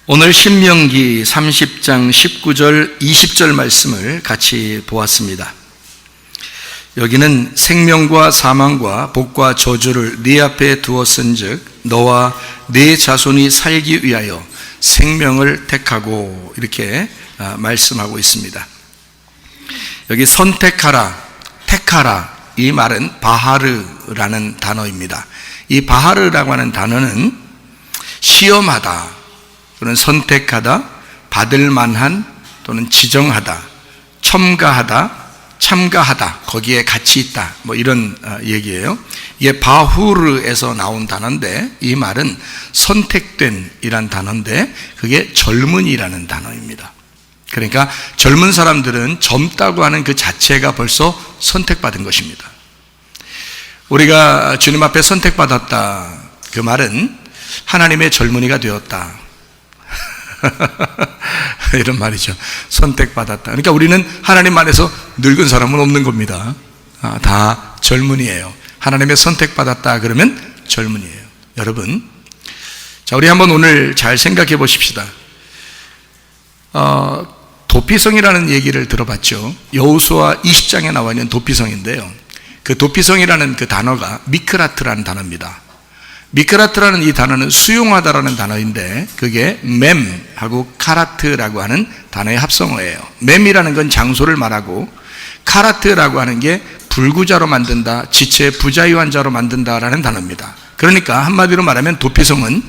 오늘 신명기 30장 19절 20절 말씀을 같이 보았습니다. 여기는 생명과 사망과 복과 저주를 네 앞에 두었은즉 너와 네 자손이 살기 위하여 생명을 택하고 이렇게 말씀하고 있습니다. 여기 선택하라, 택하라 이 말은 바하르라는 단어입니다. 이 바하르라고 하는 단어는 시험하다 또는 선택하다, 받을 만한 또는 지정하다, 첨가하다, 참가하다, 거기에 같이 있다, 뭐 이런 얘기예요. 이게 바후르에서 나온 단어인데 이 말은 선택된 이란 단어인데 그게 젊은이라는 단어입니다. 그러니까 젊은 사람들은 젊다고 하는 그 자체가 벌써 선택받은 것입니다. 우리가 주님 앞에 선택받았다, 그 말은 하나님의 젊은이가 되었다 이런 말이죠. 선택받았다. 그러니까 우리는 하나님 안에서 늙은 사람은 없는 겁니다. 다 젊은이에요. 하나님의 선택받았다 그러면 젊은이에요. 여러분, 자, 우리 한번 오늘 잘 생각해 보십시다. 도피성이라는 얘기를 들어봤죠. 여호수아 20장에 나와 있는 도피성인데요, 그 도피성이라는 그 단어가 미크라트라는 단어입니다. 미크라트라는 이 단어는 수용하다라는 단어인데 그게 mem하고 카라트라고 하는 단어의 합성어예요. mem이라는 건 장소를 말하고 카라트라고 하는 게 불구자로 만든다, 지체 부자유한자로 만든다라는 단어입니다. 그러니까 한마디로 말하면 도피성은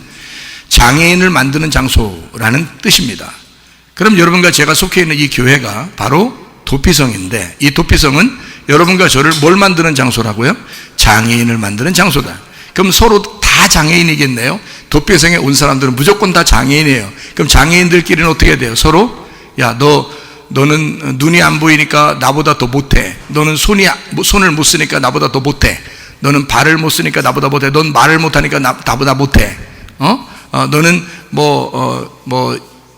장애인을 만드는 장소라는 뜻입니다. 그럼 여러분과 제가 속해 있는 이 교회가 바로 도피성인데 이 도피성은 여러분과 저를 뭘 만드는 장소라고요? 장애인을 만드는 장소다. 그럼 서로 다 장애인이겠네요. 도피성에 온 사람들은 무조건 다 장애인이에요. 그럼 장애인들끼리는 어떻게 돼요? 서로 야, 너는 눈이 안 보이니까 나보다 더 못해. 너는 손을 못 쓰니까 나보다 더 못해. 너는 발을 못 쓰니까 나보다 못해. 넌 말을 못하니까 나보다 못해. 너는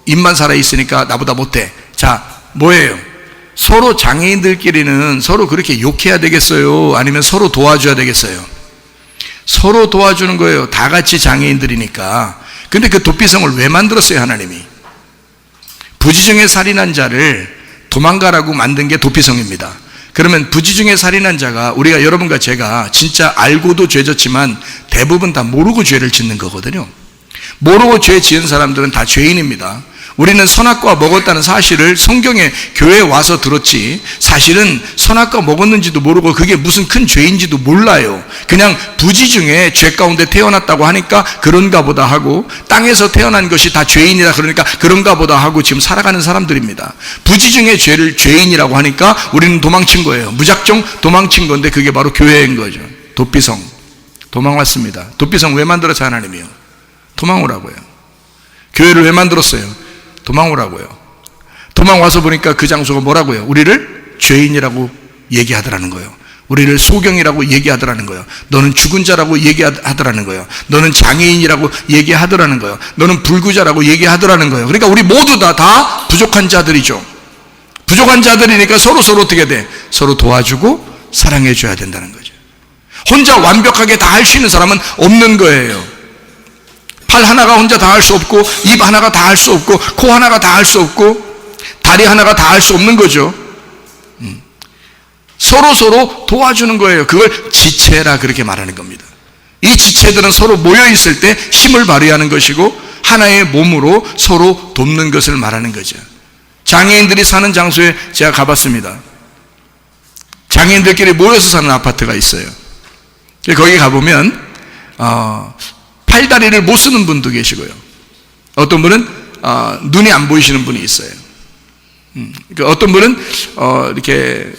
입만 살아 있으니까 나보다 못해. 자, 뭐예요? 서로 장애인들끼리는 서로 그렇게 욕해야 되겠어요? 아니면 서로 도와줘야 되겠어요? 서로 도와주는 거예요. 다 같이 장애인들이니까. 근데 그 도피성을 왜 만들었어요, 하나님이? 부지중에 살인한 자를 도망가라고 만든 게 도피성입니다. 그러면 부지중에 살인한 자가 우리가 여러분과 제가 진짜 알고도 죄졌지만 대부분 다 모르고 죄를 짓는 거거든요. 모르고 죄 지은 사람들은 다 죄인입니다. 우리는 선악과 먹었다는 사실을 성경에 교회에 와서 들었지 사실은 선악과 먹었는지도 모르고 그게 무슨 큰 죄인지도 몰라요. 그냥 부지중에 죄 가운데 태어났다고 하니까 그런가 보다 하고 땅에서 태어난 것이 다 죄인이다 그러니까 그런가 보다 하고 지금 살아가는 사람들입니다. 부지중에 죄를 죄인이라고 하니까 우리는 도망친 거예요. 무작정 도망친 건데 그게 바로 교회인 거죠. 도피성 도망왔습니다. 도피성 왜 만들었죠, 하나님이요? 도망오라고요. 교회를 왜 만들었어요? 도망오라고요. 도망와서 보니까 그 장소가 뭐라고요? 우리를 죄인이라고 얘기하더라는 거예요. 우리를 소경이라고 얘기하더라는 거예요. 너는 죽은 자라고 얘기하더라는 거예요. 너는 장애인이라고 얘기하더라는 거예요. 너는 불구자라고 얘기하더라는 거예요. 그러니까 우리 모두 다 부족한 자들이죠. 부족한 자들이니까 서로 어떻게 돼? 서로 도와주고 사랑해 줘야 된다는 거죠. 혼자 완벽하게 다 할 수 있는 사람은 없는 거예요. 팔 하나가 혼자 다 할 수 없고 입 하나가 다 할 수 없고 코 하나가 다 할 수 없고 다리 하나가 다 할 수 없는 거죠. 서로 도와주는 거예요. 그걸 지체라 그렇게 말하는 겁니다. 이 지체들은 서로 모여 있을 때 힘을 발휘하는 것이고 하나의 몸으로 서로 돕는 것을 말하는 거죠. 장애인들이 사는 장소에 제가 가봤습니다. 장애인들끼리 모여서 사는 아파트가 있어요. 거기 가보면 팔다리를 못 쓰는 분도 계시고요. 어떤 분은 눈이 안 보이시는 분이 있어요. 어떤 분은 이렇게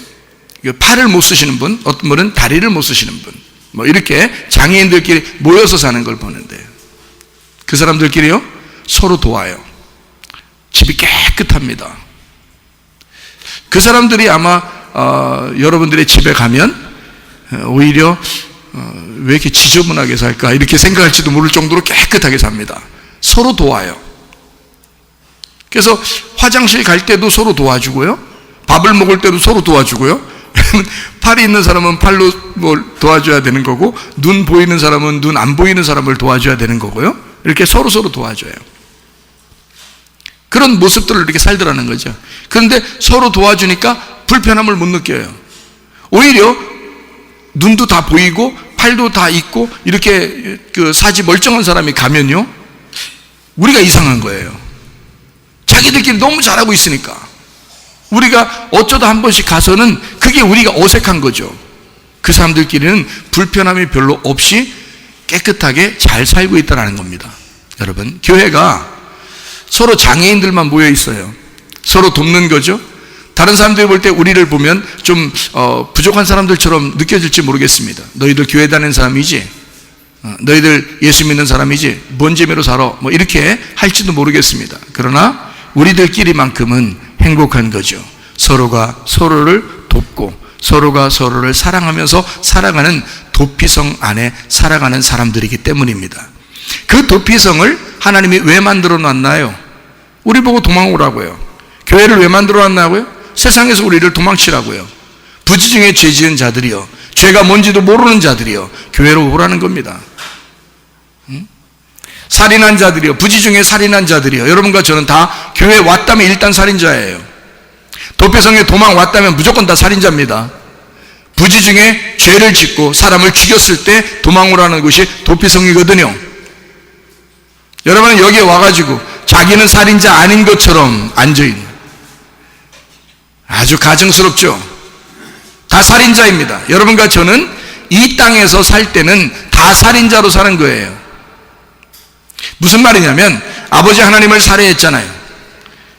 팔을 못 쓰시는 분, 어떤 분은 다리를 못 쓰시는 분, 뭐 이렇게 장애인들끼리 모여서 사는 걸 보는데 그 사람들끼리요 서로 도와요. 집이 깨끗합니다. 그 사람들이 아마 여러분들의 집에 가면 오히려 왜 이렇게 지저분하게 살까 이렇게 생각할지도 모를 정도로 깨끗하게 삽니다. 서로 도와요. 그래서 화장실 갈 때도 서로 도와주고요, 밥을 먹을 때도 서로 도와주고요. 팔이 있는 사람은 팔로 뭘 도와줘야 되는 거고 눈 보이는 사람은 눈 안 보이는 사람을 도와줘야 되는 거고요. 이렇게 서로 도와줘요. 그런 모습들을 이렇게 살더라는 거죠. 그런데 서로 도와주니까 불편함을 못 느껴요. 오히려 눈도 다 보이고 팔도 다 있고 이렇게 그 사지 멀쩡한 사람이 가면요, 우리가 이상한 거예요. 자기들끼리 너무 잘하고 있으니까 우리가 어쩌다 한 번씩 가서는 그게 우리가 어색한 거죠. 그 사람들끼리는 불편함이 별로 없이 깨끗하게 잘 살고 있다는 겁니다. 여러분, 교회가 서로 장애인들만 모여 있어요. 서로 돕는 거죠. 다른 사람들이 볼 때 우리를 보면 좀 부족한 사람들처럼 느껴질지 모르겠습니다. 너희들 교회 다니는 사람이지, 너희들 예수 믿는 사람이지, 뭔 재미로 살아, 뭐 이렇게 할지도 모르겠습니다. 그러나 우리들끼리만큼은 행복한 거죠. 서로가 서로를 돕고 서로가 서로를 사랑하면서 살아가는 도피성 안에 살아가는 사람들이기 때문입니다. 그 도피성을 하나님이 왜 만들어 놨나요? 우리 보고 도망오라고요. 교회를 왜 만들어 놨나고요? 세상에서 우리를 도망치라고요. 부지 중에 죄 지은 자들이요, 죄가 뭔지도 모르는 자들이요, 교회로 오라는 겁니다. 살인한 자들이요, 부지 중에 살인한 자들이요, 여러분과 저는 다 교회에 왔다면 일단 살인자예요. 도피성에 도망 왔다면 무조건 다 살인자입니다. 부지 중에 죄를 짓고 사람을 죽였을 때 도망오라는 것이 도피성이거든요. 여러분은 여기에 와가지고 자기는 살인자 아닌 것처럼 앉아있는, 아주 가증스럽죠. 다 살인자입니다. 여러분과 저는 이 땅에서 살 때는 다 살인자로 사는 거예요. 무슨 말이냐면 아버지 하나님을 살해했잖아요.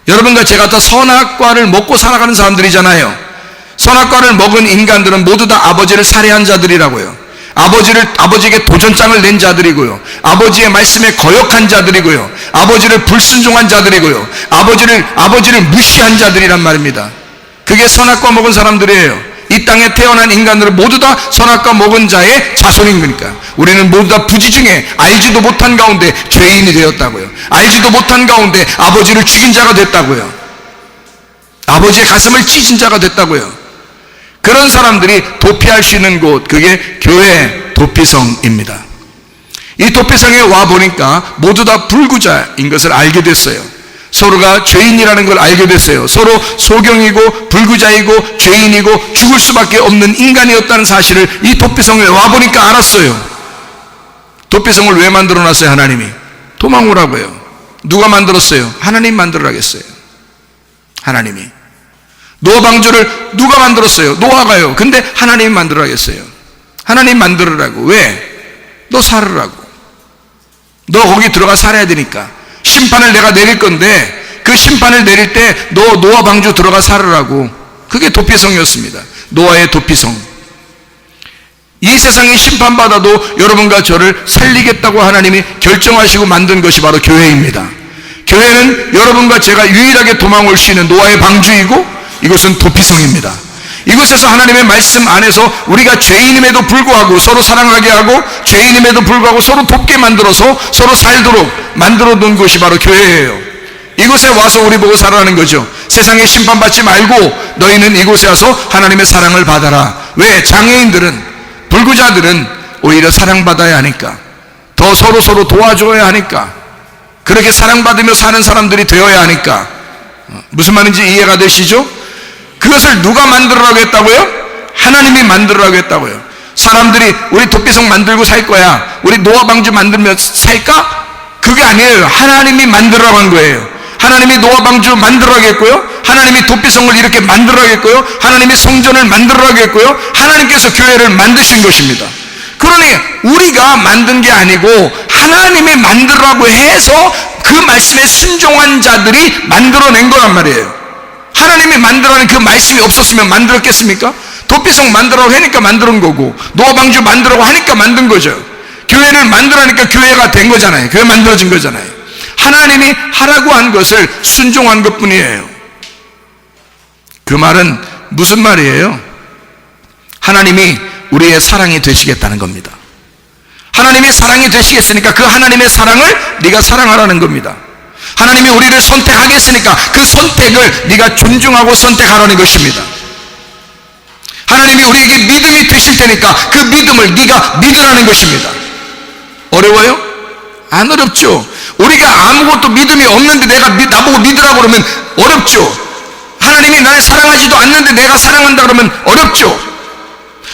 여러분과 제가 다 선악과를 먹고 살아가는 사람들이잖아요. 선악과를 먹은 인간들은 모두 다 아버지를 살해한 자들이라고요. 아버지에게 도전장을 낸 자들이고요, 아버지의 말씀에 거역한 자들이고요, 아버지를 불순종한 자들이고요, 아버지를 무시한 자들이란 말입니다. 그게 선악과 먹은 사람들이에요. 이 땅에 태어난 인간들은 모두 다 선악과 먹은 자의 자손인 거니까. 우리는 모두 다 부지 중에 알지도 못한 가운데 죄인이 되었다고요. 알지도 못한 가운데 아버지를 죽인 자가 됐다고요. 아버지의 가슴을 찢은 자가 됐다고요. 그런 사람들이 도피할 수 있는 곳, 그게 교회 도피성입니다. 이 도피성에 와보니까 모두 다 불구자인 것을 알게 됐어요. 서로가 죄인이라는 걸 알게 됐어요. 서로 소경이고 불구자이고 죄인이고 죽을 수밖에 없는 인간이었다는 사실을 이 도피성에 와보니까 알았어요. 도피성을 왜 만들어놨어요? 하나님이. 도망오라고요. 누가 만들었어요? 하나님 만들어라겠어요. 하나님이. 노아 방주를 누가 만들었어요? 노아가요. 근데 하나님이 만들어라겠어요. 하나님 만들으라고. 왜? 너 살으라고. 너 거기 들어가 살아야 되니까. 심판을 내가 내릴 건데 그 심판을 내릴 때 너 노아 방주 들어가 살으라고. 그게 도피성이었습니다. 노아의 도피성. 이 세상이 심판받아도 여러분과 저를 살리겠다고 하나님이 결정하시고 만든 것이 바로 교회입니다. 교회는 여러분과 제가 유일하게 도망올 수 있는 노아의 방주이고, 이것은 도피성입니다. 이곳에서 하나님의 말씀 안에서 우리가 죄인임에도 불구하고 서로 사랑하게 하고, 죄인임에도 불구하고 서로 돕게 만들어서 서로 살도록 만들어 놓은 곳이 바로 교회예요. 이곳에 와서 우리 보고 살아가는 거죠. 세상에 심판받지 말고 너희는 이곳에 와서 하나님의 사랑을 받아라. 왜? 장애인들은, 불구자들은 오히려 사랑받아야 하니까, 더 서로 도와줘야 하니까, 그렇게 사랑받으며 사는 사람들이 되어야 하니까. 무슨 말인지 이해가 되시죠? 그것을 누가 만들으라고 했다고요? 하나님이 만들으라고 했다고요. 사람들이 우리 도피성 만들고 살 거야, 우리 노아 방주 만들면 살까? 그게 아니에요. 하나님이 만들으라고 한 거예요. 하나님이 노아 방주 만들으라고 했고요, 하나님이 도피성을 이렇게 만들으라고 했고요, 하나님이 성전을 만들으라고 했고요, 하나님께서 교회를 만드신 것입니다. 그러니 우리가 만든 게 아니고 하나님이 만들으라고 해서 그 말씀에 순종한 자들이 만들어낸 거란 말이에요. 하나님이 만들어낸 그 말씀이 없었으면 만들었겠습니까? 도피성 만들라고 하니까 만든 거고, 노아 방주 만들라고 하니까 만든 거죠. 교회를 만들라니까 교회가 된 거잖아요. 교회 만들어진 거잖아요. 하나님이 하라고 한 것을 순종한 것뿐이에요. 그 말은 무슨 말이에요? 하나님이 우리의 사랑이 되시겠다는 겁니다. 하나님이 사랑이 되시겠으니까 그 하나님의 사랑을 네가 사랑하라는 겁니다. 하나님이 우리를 선택하겠으니까 그 선택을 네가 존중하고 선택하라는 것입니다. 하나님이 우리에게 믿음이 되실 테니까 그 믿음을 네가 믿으라는 것입니다. 어려워요? 안 어렵죠. 우리가 아무것도 믿음이 없는데 내가 나보고 믿으라고 그러면 어렵죠. 하나님이 나를 사랑하지도 않는데 내가 사랑한다 그러면 어렵죠.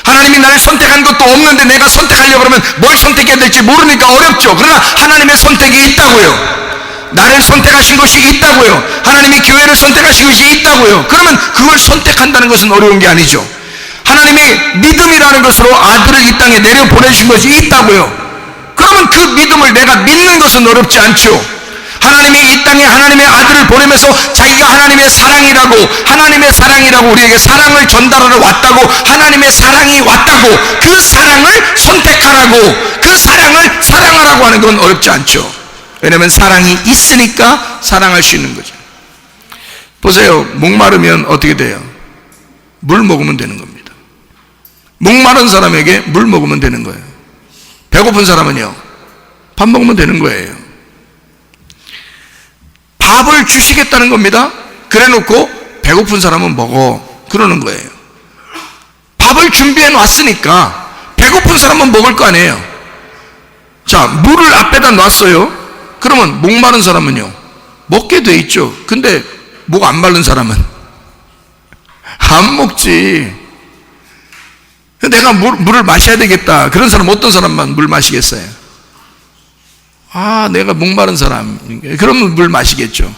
하나님이 나를 선택한 것도 없는데 내가 선택하려고 그러면 뭘 선택해야 될지 모르니까 어렵죠. 그러나 하나님의 선택이 있다고요. 나를 선택하신 것이 있다고요. 하나님이 교회를 선택하신 것이 있다고요. 그러면 그걸 선택한다는 것은 어려운 게 아니죠. 하나님이 믿음이라는 것으로 아들을 이 땅에 내려 보내주신 것이 있다고요. 그러면 그 믿음을 내가 믿는 것은 어렵지 않죠. 하나님이 이 땅에 하나님의 아들을 보내면서 자기가 하나님의 사랑이라고 우리에게 사랑을 전달하러 왔다고, 하나님의 사랑이 왔다고, 그 사랑을 선택하라고, 그 사랑을 사랑하라고 하는 건 어렵지 않죠. 왜냐하면 사랑이 있으니까 사랑할 수 있는 거죠. 보세요. 목마르면 어떻게 돼요? 물 먹으면 되는 겁니다. 목마른 사람에게 물 먹으면 되는 거예요. 배고픈 사람은요, 밥 먹으면 되는 거예요. 밥을 주시겠다는 겁니다. 그래 놓고 배고픈 사람은 먹어, 그러는 거예요. 밥을 준비해 놨으니까 배고픈 사람은 먹을 거 아니에요. 자, 물을 앞에다 놨어요. 그러면 목마른 사람은요, 먹게 돼 있죠. 근데 목 안 마른 사람은 안 먹지. 내가 물을 마셔야 되겠다, 그런 사람 어떤 사람만 물 마시겠어요? 내가 목마른 사람, 그러면 물 마시겠죠.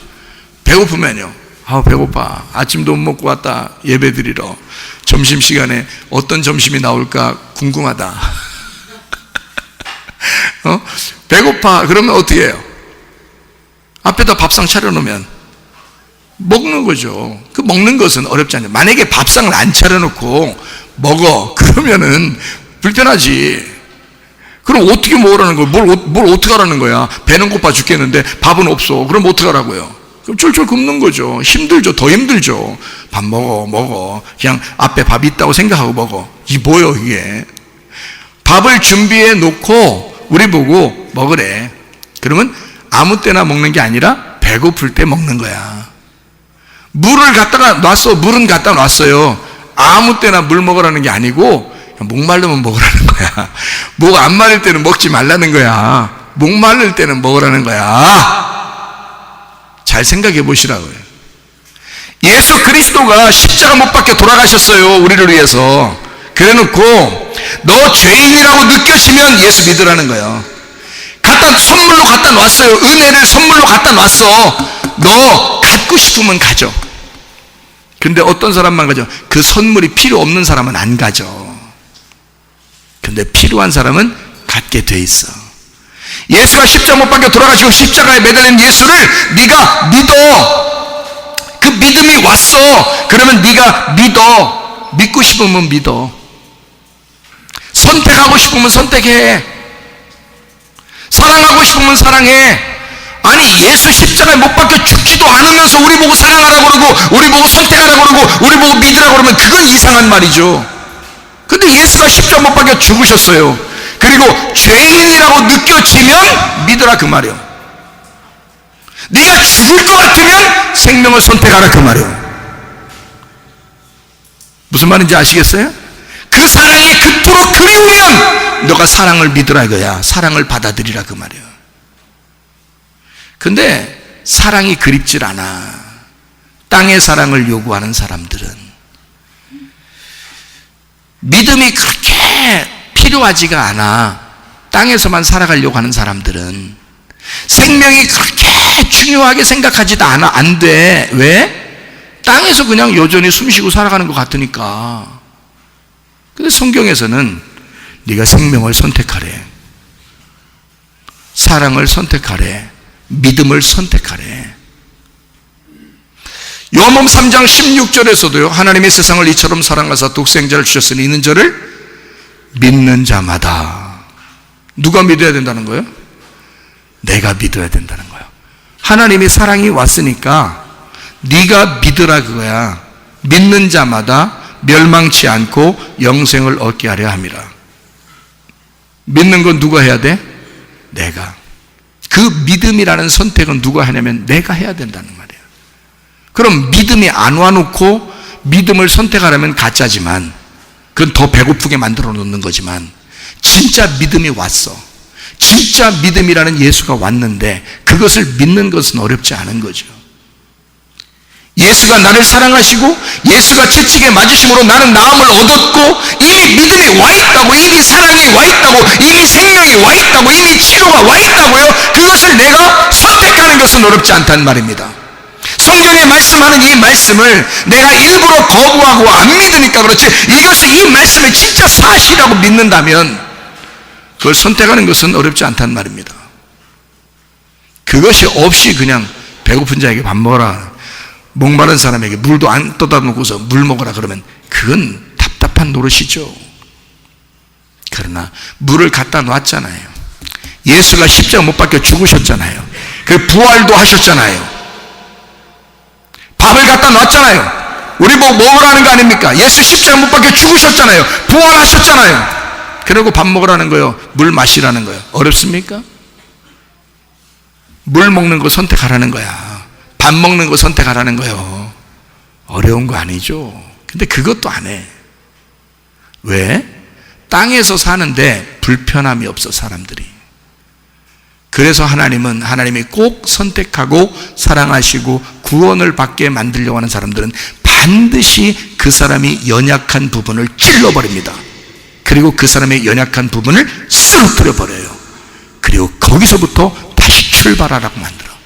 배고프면요, 배고파, 아침도 못 먹고 왔다, 예배 드리러 점심시간에 어떤 점심이 나올까 궁금하다. 배고파, 그러면 어떻게 해요? 앞에다 밥상 차려놓으면 먹는 거죠. 그 먹는 것은 어렵지 않아요. 만약에 밥상을 안 차려놓고 먹어, 그러면은 불편하지. 그럼 어떻게 먹으라는 거야? 뭘 어떻게 하라는 거야? 배는 고파 죽겠는데 밥은 없어. 그럼 어떻게 하라고요? 그럼 쫄쫄 굶는 거죠. 힘들죠. 더 힘들죠. 밥 먹어. 그냥 앞에 밥 있다고 생각하고 먹어. 이게 뭐예요, 이게? 밥을 준비해 놓고 우리 보고 먹으래. 그러면 아무 때나 먹는 게 아니라 배고플 때 먹는 거야. 물을 갖다가 놨어. 물은 갖다 놨어요. 아무 때나 물 먹으라는 게 아니고 목마르면 먹으라는 거야. 목 안 마를 때는 먹지 말라는 거야. 목 마를 때는 먹으라는 거야. 잘 생각해 보시라고요. 예수 그리스도가 십자가 못 박혀 돌아가셨어요, 우리를 위해서. 그래 놓고 너 죄인이라고 느껴지면 예수 믿으라는 거예요. 선물로 갖다 놨어요. 은혜를 선물로 갖다 놨어. 너 갖고 싶으면 가져. 근데 어떤 사람만 가져? 그 선물이 필요 없는 사람은 안 가져. 근데 필요한 사람은 갖게 돼 있어. 예수가 십자가 못 박혀 돌아가시고 십자가에 매달린 예수를 네가 믿어. 그 믿음이 왔어. 그러면 네가 믿어. 믿고 싶으면 믿어. 선택하고 싶으면 선택해. 사랑하고 싶으면 사랑해. 아니, 예수 십자가에 못 박혀 죽지도 않으면서 우리 보고 사랑하라고 그러고 우리 보고 선택하라고 그러고 우리 보고 믿으라고 그러면 그건 이상한 말이죠. 근데 예수가 십자가 못 박혀 죽으셨어요. 그리고 죄인이라고 느껴지면 믿으라, 그 말이에요. 네가 죽을 것 같으면 생명을 선택하라, 그 말이에요. 무슨 말인지 아시겠어요? 그 사랑이 그토록 그리우면 너가 사랑을 믿으라 이거야. 사랑을 받아들이라, 그 말이에요. 근데 사랑이 그립질 않아. 땅의 사랑을 요구하는 사람들은, 믿음이 그렇게 필요하지가 않아. 땅에서만 살아가려고 하는 사람들은 생명이 그렇게 중요하게 생각하지도 않아. 안 돼. 왜? 땅에서 그냥 여전히 숨쉬고 살아가는 것 같으니까. 근데 성경에서는 네가 생명을 선택하래, 사랑을 선택하래, 믿음을 선택하래. 요한복음 3장 16절에서도요, 하나님의 세상을 이처럼 사랑하사 독생자를 주셨으니 이는 저를 믿는 자마다. 누가 믿어야 된다는 거예요? 내가 믿어야 된다는 거예요. 하나님의 사랑이 왔으니까 네가 믿으라, 그거야. 믿는 자마다 멸망치 않고 영생을 얻게 하려 함이라. 믿는 건 누가 해야 돼? 내가. 그 믿음이라는 선택은 누가 하냐면 내가 해야 된다는 말이에요. 그럼 믿음이 안 와놓고 믿음을 선택하려면 가짜지만, 그건 더 배고프게 만들어 놓는 거지만, 진짜 믿음이 왔어. 진짜 믿음이라는 예수가 왔는데 그것을 믿는 것은 어렵지 않은 거죠. 예수가 나를 사랑하시고 예수가 채찍에 맞으심으로 나는 나음을 얻었고 이미 믿음이 와 있다고, 이미 사랑이 와 있다고, 이미 생명이 와 있다고, 이미 치료가 와 있다고요. 그것을 내가 선택하는 것은 어렵지 않다는 말입니다. 성경에 말씀하는 이 말씀을 내가 일부러 거부하고 안 믿으니까 그렇지, 이것을, 이 말씀을 진짜 사실이라고 믿는다면 그걸 선택하는 것은 어렵지 않다는 말입니다. 그것이 없이 그냥 배고픈 자에게 밥 먹어라, 목마른 사람에게 물도 안 떠다 놓고서 물 먹으라 그러면 그건 답답한 노릇이죠. 그러나 물을 갖다 놨잖아요. 예수가 십자가 못 박혀 죽으셨잖아요. 그 부활도 하셨잖아요. 밥을 갖다 놨잖아요. 우리 뭐 먹으라는 거 아닙니까? 예수 십자가 못 박혀 죽으셨잖아요. 부활하셨잖아요. 그리고 밥 먹으라는 거요, 물 마시라는 거요. 어렵습니까? 물 먹는 거 선택하라는 거야. 밥 먹는 거 선택하라는 거예요. 어려운 거 아니죠. 근데 그것도 안 해. 왜? 땅에서 사는데 불편함이 없어, 사람들이. 그래서 하나님이 꼭 선택하고 사랑하시고 구원을 받게 만들려고 하는 사람들은 반드시 그 사람이 연약한 부분을 찔러버립니다. 그리고 그 사람의 연약한 부분을 쓰러뜨려 버려요. 그리고 거기서부터 다시 출발하라고 만들어.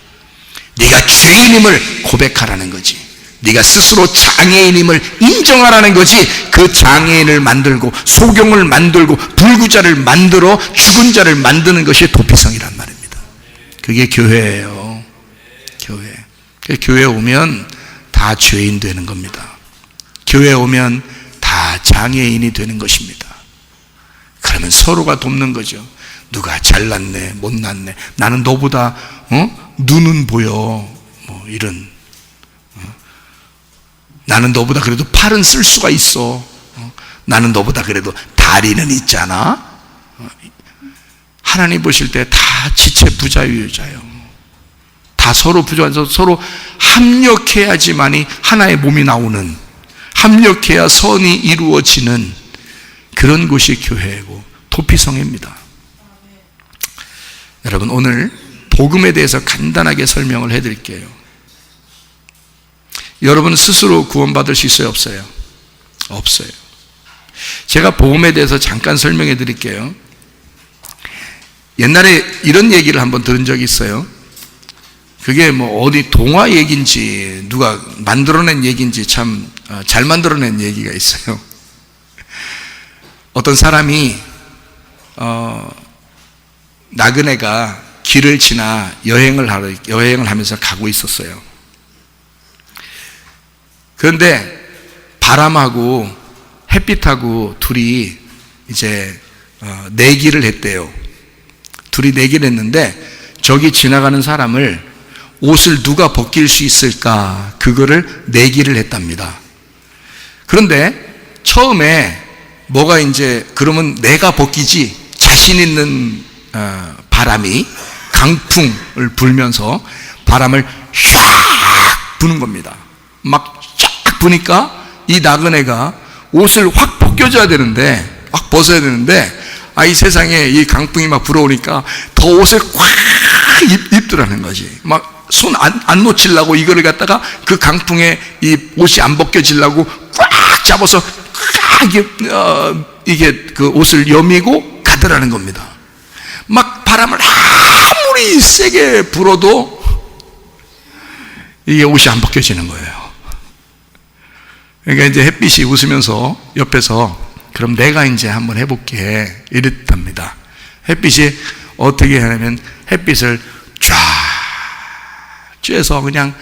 네가 죄인임을 고백하라는 거지. 네가 스스로 장애인임을 인정하라는 거지. 그 장애인을 만들고 소경을 만들고 불구자를 만들어 죽은 자를 만드는 것이 도피성이란 말입니다. 그게 교회예요. 교회. 교회에 오면 다 죄인 되는 겁니다. 교회에 오면 다 장애인이 되는 것입니다. 그러면 서로가 돕는 거죠. 누가 잘났네, 못났네, 나는 너보다 눈은 보여, 뭐 이런, 나는 너보다 그래도 팔은 쓸 수가 있어, 나는 너보다 그래도 다리는 있잖아. 하나님 보실 때 다 지체 부자유자예요. 다 서로 부자여서 서로 합력해야지만이 하나의 몸이 나오는, 합력해야 선이 이루어지는 그런 곳이 교회이고 도피성입니다. 여러분, 오늘 복음에 대해서 간단하게 설명을 해드릴게요. 여러분 스스로 구원받을 수 있어요, 없어요? 없어요. 제가 복음에 대해서 잠깐 설명해 드릴게요. 옛날에 이런 얘기를 한번 들은 적이 있어요. 그게 뭐 어디 동화 얘기인지 누가 만들어낸 얘기인지 참 잘 만들어낸 얘기가 있어요. 어떤 사람이 나그네가 길을 지나 여행을 하면서 가고 있었어요. 그런데 바람하고 햇빛하고 둘이 이제 내기를 했대요. 둘이 내기를 했는데 저기 지나가는 사람을 옷을 누가 벗길 수 있을까, 그거를 내기를 했답니다. 그런데 처음에 뭐가 이제 그러면 내가 벗기지, 자신 있는 바람이 강풍을 불면서 바람을 샥 부는 겁니다. 막 쫙 부니까 이 나그네가 옷을 확 벗겨줘야 되는데, 확 벗어야 되는데, 이 세상에 이 강풍이 막 불어오니까 더 옷을 꽉 입더라는 거지. 막 손 안 놓치려고 이거를 갖다가 그 강풍에 이 옷이 안 벗겨지려고 꽉 잡아서 이게 그 옷을 여미고 가더라는 겁니다. 막 바람을 아무리 세게 불어도 이게 옷이 안 벗겨지는 거예요. 그러니까 이제 햇빛이 웃으면서 옆에서 그럼 내가 이제 한번 해볼게 이랬답니다. 햇빛이 어떻게 하냐면 햇빛을 쫙 쬐서 그냥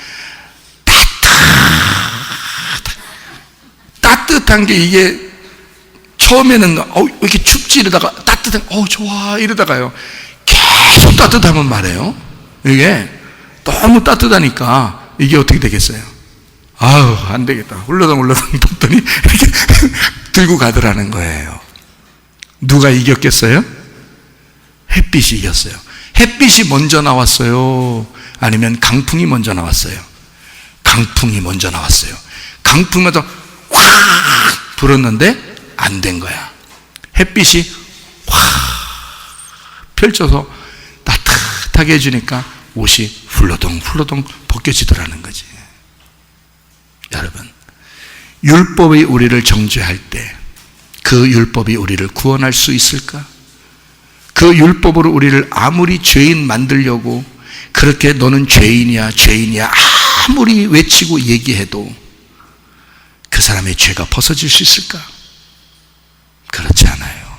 따뜻한 게 이게 처음에는 왜 이렇게 춥지 이러다가 따뜻한 좋아 이러다가요 계속 따뜻하면 말이에요. 이게 너무 따뜻하니까 이게 어떻게 되겠어요? 안 되겠다. 훌러덩 뒀더니 이렇게 들고 가더라는 거예요. 누가 이겼겠어요? 햇빛이 이겼어요. 햇빛이 먼저 나왔어요? 아니면 강풍이 먼저 나왔어요? 강풍이 먼저 나왔어요. 강풍마저 확 불었는데 안 된 거야. 햇빛이 확 펼쳐서 따뜻하게 해주니까 옷이 훌러덩 벗겨지더라는 거지. 여러분, 율법이 우리를 정죄할 때 그 율법이 우리를 구원할 수 있을까? 그 율법으로 우리를 아무리 죄인 만들려고 그렇게 너는 죄인이야 아무리 외치고 얘기해도 그 사람의 죄가 벗어질 수 있을까? 그렇지 않아요.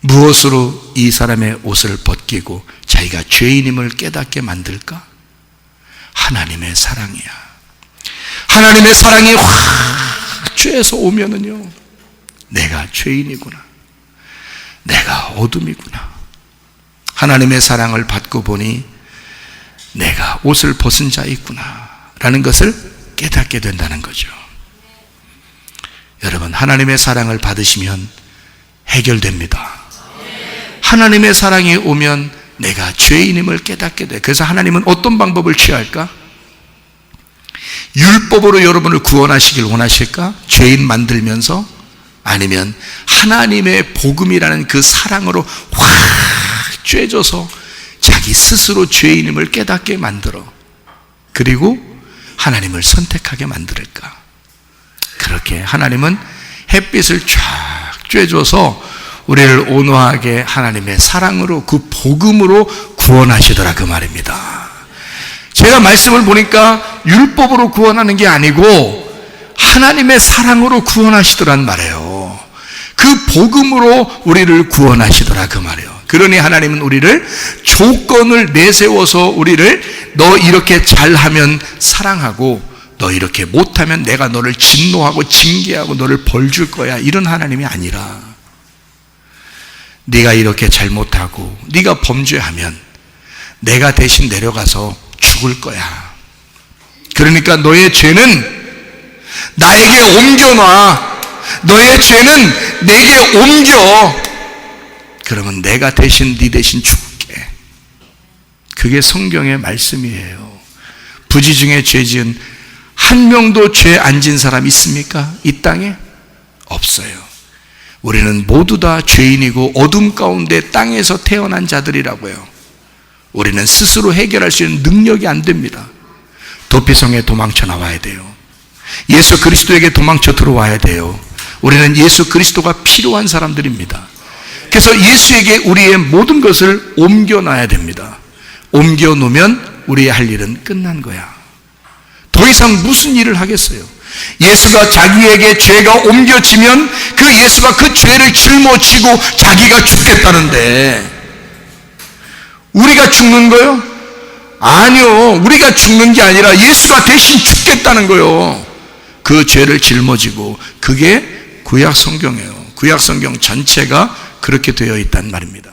무엇으로 이 사람의 옷을 벗기고 자기가 죄인임을 깨닫게 만들까? 하나님의 사랑이야. 하나님의 사랑이 확 죄에서 오면은요, 내가 죄인이구나, 내가 어둠이구나, 하나님의 사랑을 받고 보니 내가 옷을 벗은 자이구나 라는 것을 깨닫게 된다는 거죠. 여러분, 하나님의 사랑을 받으시면 해결됩니다. 하나님의 사랑이 오면 내가 죄인임을 깨닫게 돼. 그래서 하나님은 어떤 방법을 취할까? 율법으로 여러분을 구원하시길 원하실까? 죄인 만들면서? 아니면 하나님의 복음이라는 그 사랑으로 확 쬐져서 자기 스스로 죄인임을 깨닫게 만들어 그리고 하나님을 선택하게 만들까? 그렇게 하나님은 햇빛을 쫙 쬐줘서 우리를 온화하게 하나님의 사랑으로, 그 복음으로 구원하시더라, 그 말입니다. 제가 말씀을 보니까 율법으로 구원하는 게 아니고 하나님의 사랑으로 구원하시더란 말이에요. 그 복음으로 우리를 구원하시더라, 그 말이에요. 그러니 하나님은 우리를 조건을 내세워서 우리를 너 이렇게 잘하면 사랑하고 너 이렇게 못하면 내가 너를 진노하고 징계하고 너를 벌 줄 거야, 이런 하나님이 아니라 네가 이렇게 잘못하고 네가 범죄하면 내가 대신 내려가서 죽을 거야. 그러니까 너의 죄는 나에게 옮겨놔. 너의 죄는 내게 옮겨. 그러면 내가 대신 네 대신 죽게. 그게 성경의 말씀이에요. 부지 중에 죄 지은 한 명도 죄 안 진 사람 있습니까? 이 땅에? 없어요. 우리는 모두 다 죄인이고 어둠 가운데 땅에서 태어난 자들이라고요. 우리는 스스로 해결할 수 있는 능력이 안 됩니다. 도피성에 도망쳐 나와야 돼요. 예수 그리스도에게 도망쳐 들어와야 돼요. 우리는 예수 그리스도가 필요한 사람들입니다. 그래서 예수에게 우리의 모든 것을 옮겨놔야 됩니다. 옮겨놓으면 우리의 할 일은 끝난 거야. 더 이상 무슨 일을 하겠어요? 예수가 자기에게 죄가 옮겨지면 그 예수가 그 죄를 짊어지고 자기가 죽겠다는데 우리가 죽는 거요? 아니요. 우리가 죽는 게 아니라 예수가 대신 죽겠다는 거요. 그 죄를 짊어지고. 그게 구약 성경이에요. 구약 성경 전체가 그렇게 되어 있단 말입니다.